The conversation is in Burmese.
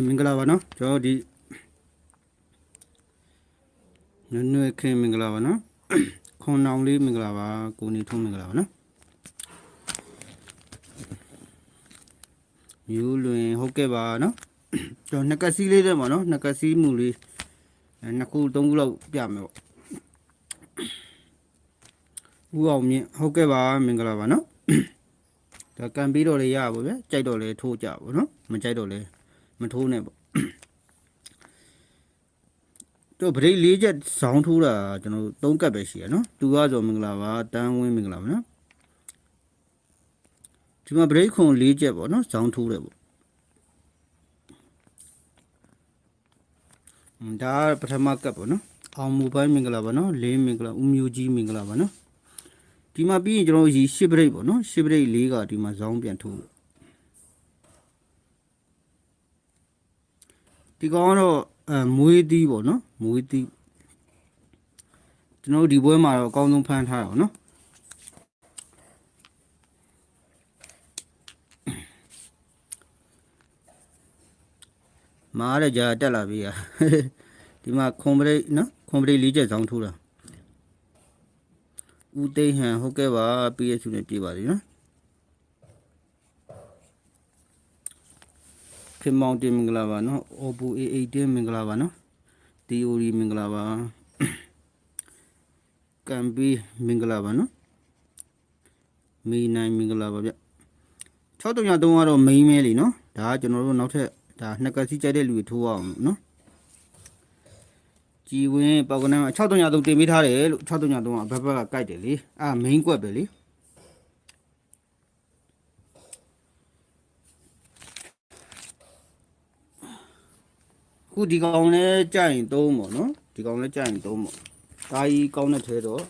မင်္ဂလာပါနော်ကျွန်တော်ဒီနွေနွေခင်းမင်္ဂလာပါနော်ခွန်နောင်လေးမင်္ဂလာပါကိုနေထုံးမင်္ဂလာပါနော်ယူလွင်ဟုတ်ကဲ့ပါနော်ကျွန်တော်နှစ်ကစီးလေးတဲ့မှာနော်နှစ်ကစီးမူလေးနှစ်ခုသုံးခုလောက်ပြမယ်ပေါ့ဦးအောင်မြင့်ဟုတ်ကဲ့ပါမင်္ဂလာပါနော်ဒါကံပြီးတော့လေရပါဗျာကြိုက်တော့လေထိုးကြပါနော်မကြိုက်တော့လေမထိုးနဲ့ပေါ့တို့ဗရိတ်၄ချက်ဇောင်းထိုးတာကျွန်တော်၃ကပ်ပဲရှိရနော်သူကဆိုမင်္ဂလာပါတန်းဝင်းမင်္ဂလာပါနော်ဒီမှာဗရိတ်ခွန်၄ချက်ပေါ့နော်ဇောင်းထိုးတယ်ပေါ့ဒါပထမကပ်ပေါ့နော်အောင်မူပိုင်းမင်္ဂလာပါနော်လေးမင်္ဂလာဦးမျိုးကြီးမင်္ဂလာပါနော်ဒီမှာပြီးရင်ကျွန်တော်ရီရှစ်ဗရိတ်ပေါ့နော်ရှစ်ဗရိတ်၄ကဒီမှာဇောင်းပြန်ထိုးဒီကောင်တော့မွေးသီးပေါ့နော်မွေးသီးကျွန်တော်ဒီပွဲမှာတော့အကောင်းဆုံးဖမ်းထားတာပေါ့နော်မားရကြတက်လာပြီอ่ะဒီမှာခွန်ပရိတ်နော်ခွန်ပရိတ်၄ချက်ဇောင်းထိုးတာဦးသိန်းဟန်ဟုတ်ကဲ့ပါပြည့်စုံနေပြပါလိမ့်နော်ခင်မောင်တင်မင်္ဂလာပါနော်အော်ပူA18မင်္ဂလာပါနော်တီအိုရီမင်္ဂလာပါကံပီမင်္ဂလာပါနော်မီနိုင်မင်္ဂလာပါဗျ6303ကတော့မိန်းမဲလीနော်ဒါကကျွန်တော်တို့နောက်ထပ်ဒါနှစ်ကစီးကြိုက်တဲ့လူတွေထိုးအောင်နော်ကြည်ဝင်းပေါကနန်း6303တင်ပေးထားတယ်လို့6303ကဘက်ဘက်ကကြိုက်တယ်လေမိန်းကွက်ပဲလေခုဒီကောင်လဲကြိုက်ရင်3ပေါ့နော်ဒီကောင်လဲကြိုက်ရင်3ပေါ့ဒါကြီးကောင်းတဲ့ထဲတော့